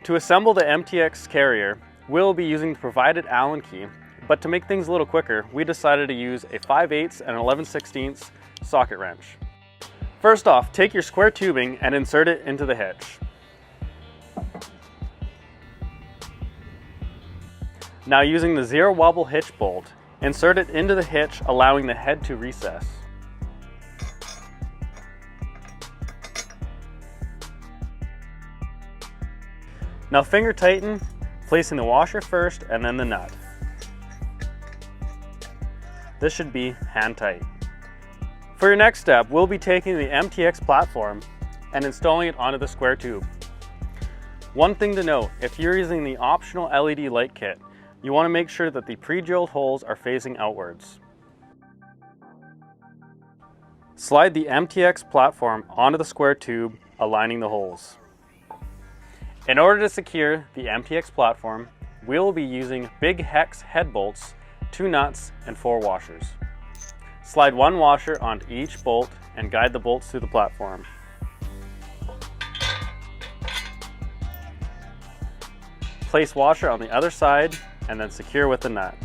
To assemble the MTX carrier, we'll be using the provided Allen key, but to make things a little quicker, we decided to use a 5/8 and 11/16 socket wrench. First off, take your square tubing and insert it into the hitch. Now using the zero wobble hitch bolt, insert it into the hitch, allowing the head to recess. Now finger tighten, placing the washer first and then the nut. This should be hand tight. For your next step, we'll be taking the MTX platform and installing it onto the square tube. One thing to note, if you're using the optional LED light kit, you want to make sure that the pre-drilled holes are facing outwards. Slide the MTX platform onto the square tube, aligning the holes. In order to secure the MTX platform, we will be using big hex head bolts, 2 nuts, and 4 washers. Slide 1 washer onto each bolt and guide the bolts through the platform. Place washer on the other side and then secure with the nut.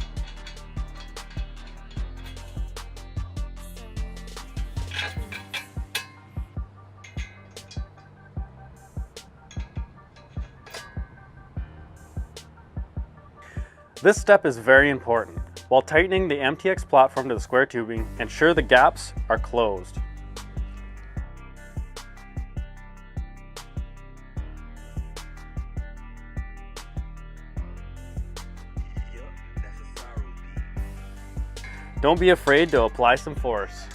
This step is very important. While tightening the MTX platform to the square tubing, ensure the gaps are closed. Don't be afraid to apply some force.